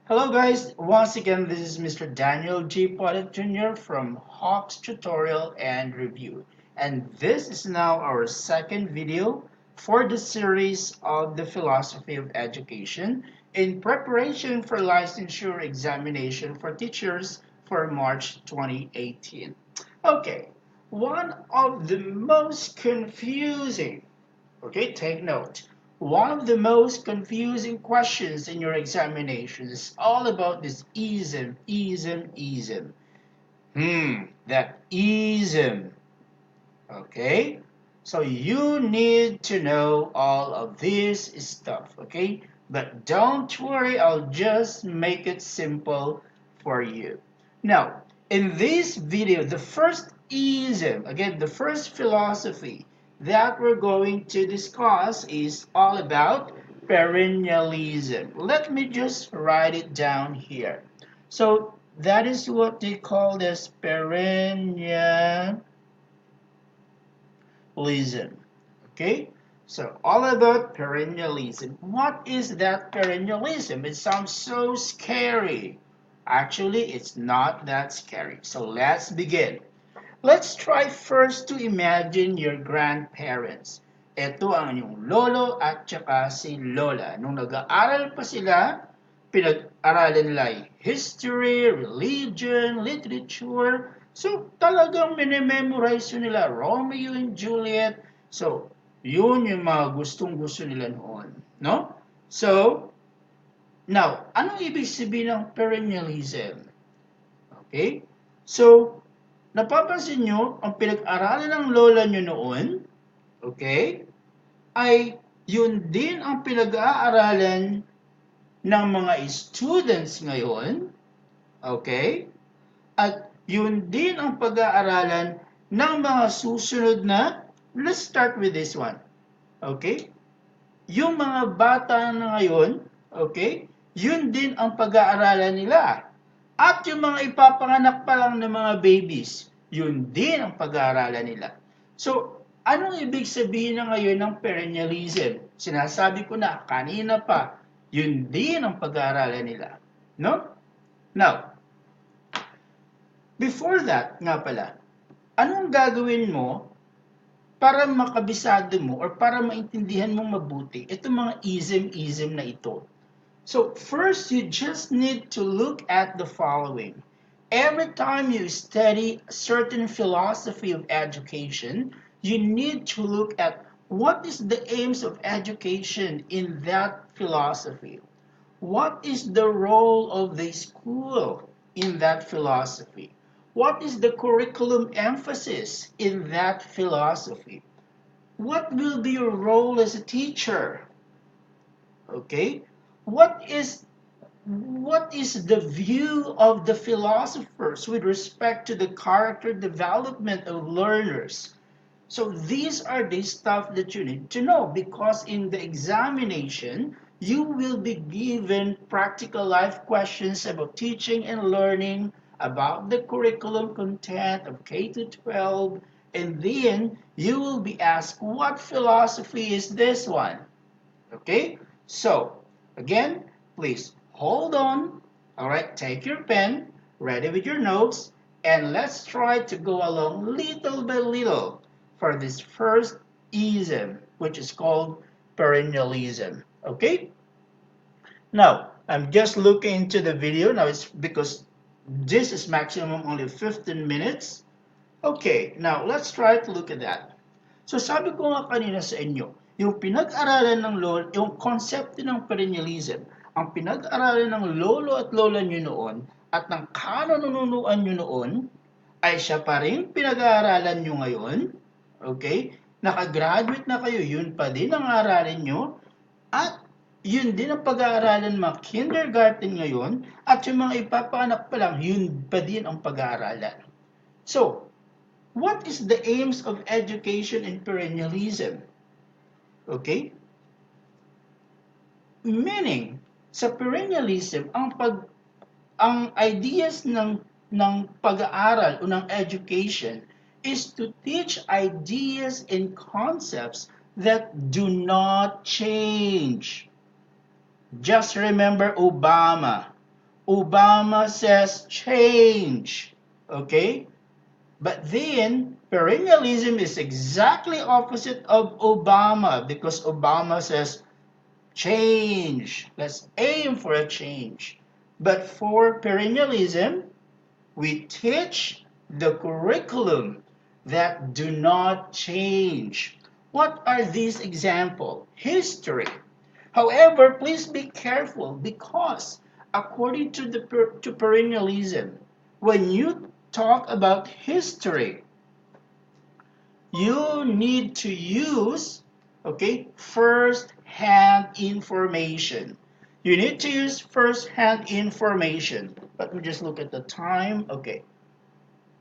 Hello guys, once again this is Mr. Daniel G. POTOT Jr. from Hawk's Tutorial and Review, and this is now our second video for the series of the philosophy of education in preparation for licensure examination for teachers for March 2018. Okay, one of the most confusing, okay, take note. One of the most confusing questions in your examination is all about this ism, ism, ism. That ism. Okay? So you need to know all of this stuff, okay? But don't worry, I'll just make it simple for you. Now, in this video, the first ism, again, the first philosophy that we're going to discuss is all about perennialism. Let me just write it down here. So that is what they call this perennialism. Okay, so all about perennialism. What is that perennialism? It sounds so scary. Actually, it's not that scary. So let's begin. Let's try first to imagine your grandparents. Ito ang inyong lolo at saka si lola. Nung nag-aaral pa sila, pinag-aralan nila history, religion, literature. So talagang minememorize yun nila, Romeo and Juliet. So, yun yung mga gustong-gusto nila noon. No? So, now, anong ibig sabihin ng perennialism? Okay? So, napapansin nyo, ang pinag-aralan ng lola nyo noon, okay, ay yun din ang pinag-aaralan ng mga students ngayon, okay, at yun din ang pag-aaralan ng mga susunod na, let's start with this one, okay, yung mga bata na ngayon, okay, yun din ang pag-aaralan nila. At yung mga ipapanganak pa lang ng mga babies, yun din ang pag-aaralan nila. So, anong ibig sabihin na ngayon ng perennialism? Sinasabi ko na kanina pa, yun din ang pag-aaralan nila. No? Now, before that, nga pala, anong gagawin mo para makabisado mo or para maintindihan mo mabuti itong mga ism-ism na ito? So first, you just need to look at the following. Every time you study a certain philosophy of education, you need to look at what is the aims of education in that philosophy. What is the role of the school in that philosophy? What is the curriculum emphasis in that philosophy? What will be your role as a teacher? Okay? What is the view of the philosophers with respect to the character development of learners? So these are the stuff that you need to know, because in the examination, you will be given practical life questions about teaching and learning, about the curriculum content of K to 12, and then you will be asked, what philosophy is this one? Okay? So, again, please hold on. All right, take your pen, ready with your notes, and let's try to go along little by little for this first ism, which is called perennialism. Okay? Now, I'm just looking into the video. Now, it's because this is maximum only 15 minutes. Okay, now let's try to look at that. So sabi ko nga kanina sa inyo, yung pinag-aralan ng lolo, yung konsepto ng perennialism, ang pinag-aralan ng lolo at lola nyo noon at ng kananunuan nyo noon, ay siya pa rin pinag-aaralan nyo ngayon. Okay? Nakagraduate na kayo, yun pa din ang aralin nyo. At yun din ang pag-aaralan mga kindergarten ngayon. At yung mga ipapanganak pa lang, yun pa din ang pag-aaralan. So, what is the aims of education in perennialism? Okay? Meaning, sa perennialism, ang ideas ng pag-aaral o ng education is to teach ideas and concepts that do not change. Just remember Obama. Obama says change. Okay? But then, perennialism is exactly opposite of Obama because Obama says change. Let's aim for a change. But for perennialism, we teach the curriculum that do not change. What are these examples? History. However, please be careful because according to to perennialism, when you talk about history, you need to use, okay, first-hand information. You need to use first-hand information. Let me just look at the time. Okay.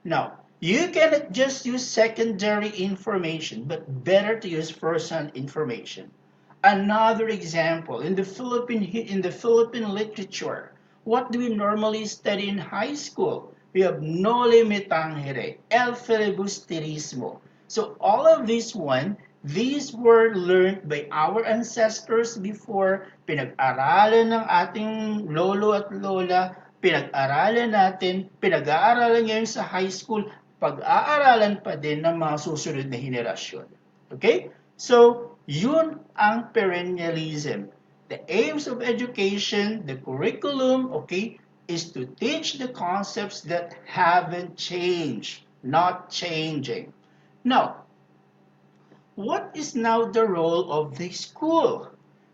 Now, you cannot just use secondary information, but better to use first-hand information. Another example, in the Philippine literature, what do we normally study in high school? We have Noli Me Tangere, El Filibusterismo. So all of these were learned by our ancestors before, pinag-aralan ng ating lolo at lola, pinag-aralan natin, pinag-aaralan ngayon sa high school, pag-aaralan pa din ng mga susunod na henerasyon. Okay? So, yun ang perennialism. The aims of education, the curriculum, okay, is to teach the concepts that haven't changed, not changing. Now, what is now the role of the school?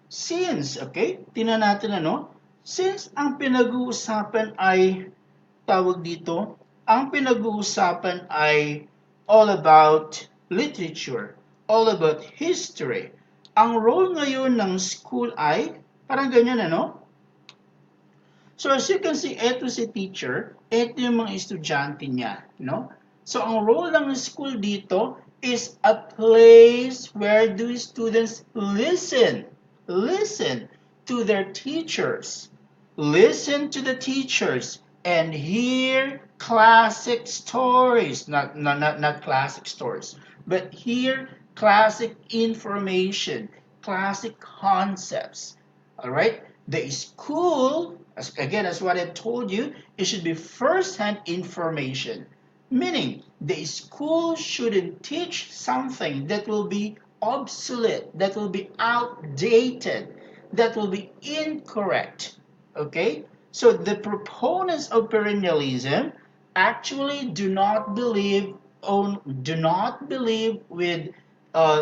Since, okay, tingnan natin ano, since ang pinag-uusapan ay, tawag dito, ang pinag-uusapan ay all about literature, all about history. Ang role ngayon ng school ay, parang ganyan ano? So as you can see, eto si teacher, eto yung mga estudyante niya, no? So ang role ng school dito is a place where the students listen to their teachers, listen to the teachers, and hear classic stories, not classic stories, but hear classic information, classic concepts. All right? The school, as what I told you, it should be first-hand information. Meaning, the school shouldn't teach something that will be obsolete, that will be outdated, that will be incorrect. Okay? So the proponents of perennialism actually do not believe with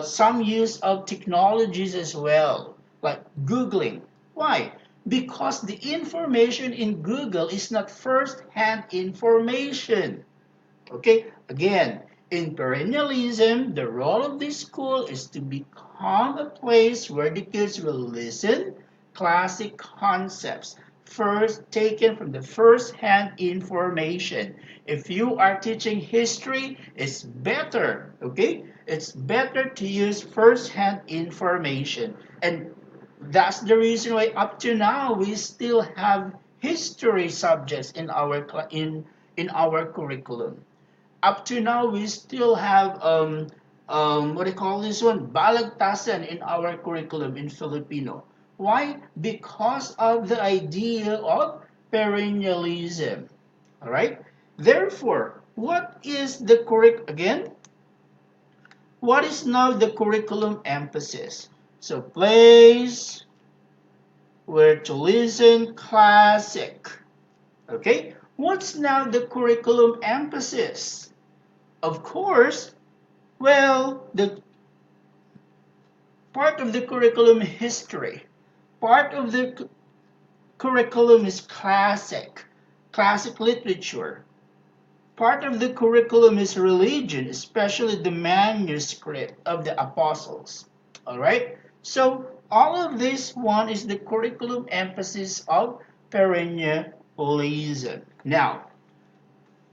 some use of technologies as well, like Googling. Why? Because the information in Google is not first-hand information. Okay, again, in perennialism, the role of the school is to become a place where the kids will listen classic concepts, first taken from the first-hand information. If you are teaching history, it's better, okay? It's better to use first-hand information. And that's the reason why up to now we still have history subjects in our curriculum. Up to now, we still have what do you call this one? Balagtasan in our curriculum in Filipino. Why? Because of the idea of perennialism. All right. Therefore, what is the again? What is now the curriculum emphasis? So, place where to listen classic. Okay. What's now the curriculum emphasis? Of course, well, the part of the curriculum is history. Part of the curriculum is classic literature. Part of the curriculum is religion, especially the manuscript of the apostles. All right? So, all of this one is the curriculum emphasis of perennialism. Now,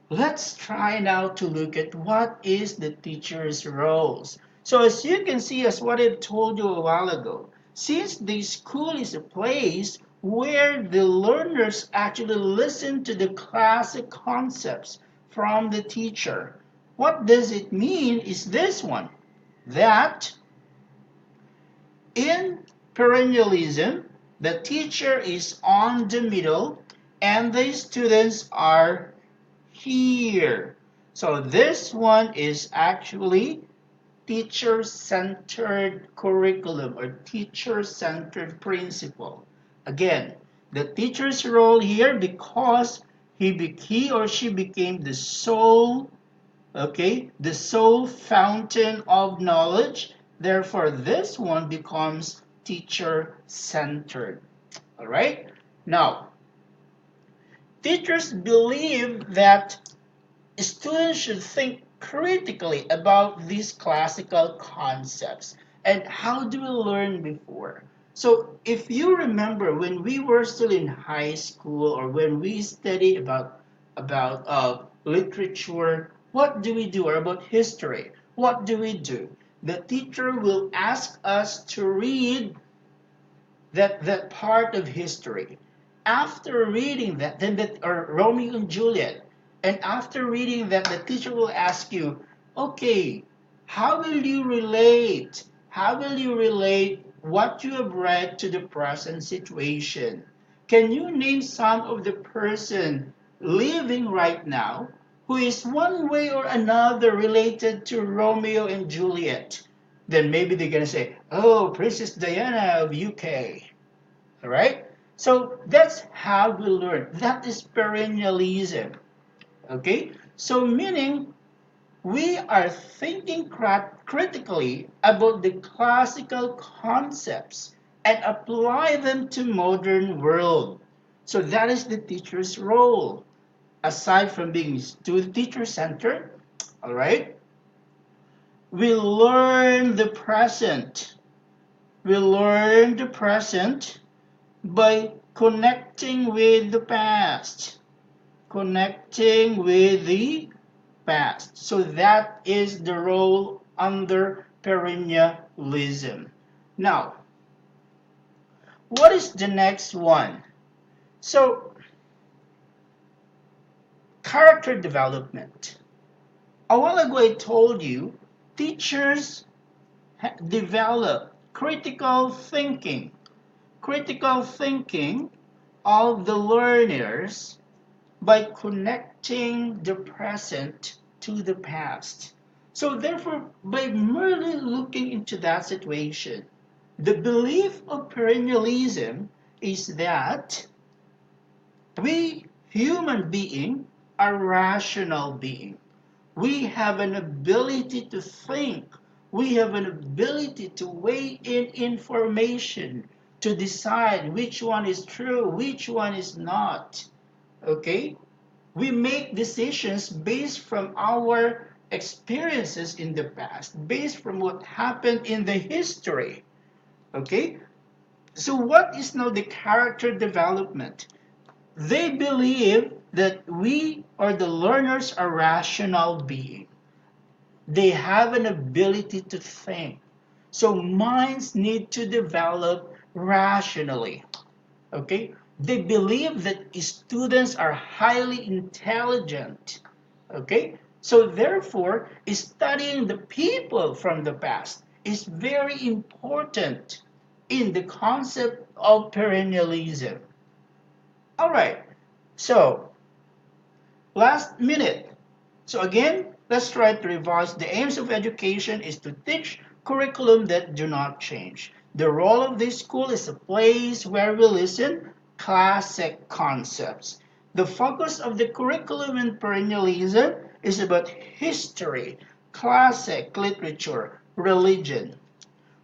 let's try now to look at what is the teacher's roles. So as you can see, as what I told you a while ago, since the school is a place where the learners actually listen to the classic concepts from the teacher, what does it mean is this one, that in perennialism, the teacher is on the middle and the students are here. So this one is actually teacher-centered curriculum or teacher-centered principle. Again, the teacher's role here, because he or she became the sole, okay, the sole fountain of knowledge. Therefore, this one becomes teacher-centered. All right. Now, teachers believe that students should think critically about these classical concepts. And how do we learn before? So if you remember when we were still in high school or when we studied about literature, what do we do? Or about history, what do we do? The teacher will ask us to read that part of history. After reading that, or Romeo and Juliet, and after reading that, the teacher will ask you, okay, how will you relate? How will you relate what you have read to the present situation? Can you name some of the person living right now who is one way or another related to Romeo and Juliet? Then maybe they're going to say, oh, Princess Diana of UK. All right? So that's how we learn. That is perennialism. Okay? So meaning we are thinking critically about the classical concepts and apply them to modern world. So that is the teacher's role. Aside from being teacher-centered, all right? We learn the present. We learn the present by connecting with the past. Connecting with the past. So that is the role under perennialism. Now, what is the next one? So, character development. A while ago I told you teachers develop critical thinking of the learners by connecting the present to the past. So therefore, by merely looking into that situation, the belief of perennialism is that we human beings are rational beings. We have an ability to think. We have an ability to weigh in information, to decide which one is true, which one is not. Okay? We make decisions based from our experiences in the past, based from what happened in the history. Okay? So what is now the character development? They believe that we or the learners are rational beings. They have an ability to think. So minds need to develop rationally. Okay? They believe that students are highly intelligent. Okay? So therefore, studying the people from the past is very important in the concept of perennialism. All right. So, last minute. So again, let's try to revise. The aims of education is to teach curriculum that do not change. The role of this school is a place where we listen classic concepts. The focus of the curriculum in perennialism is about history, classic literature, religion.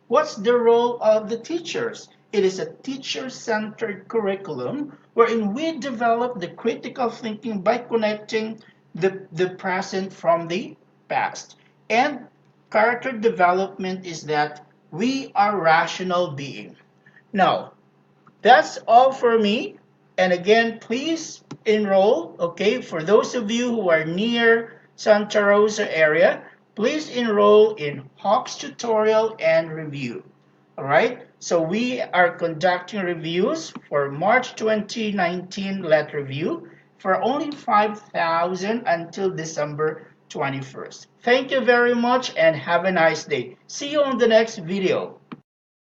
What's the role of the teachers? It is a teacher-centered curriculum wherein we develop the critical thinking by connecting the present from the past. And character development is that we are rational beings. Now, that's all for me. And again, please enroll, okay? For those of you who are near Santa Rosa area, please enroll in Hawk's tutorial and review. All right? So we are conducting reviews for March 2019 LET review for only 5,000 until December 21st. Thank you very much and have a nice day. See you on the next video.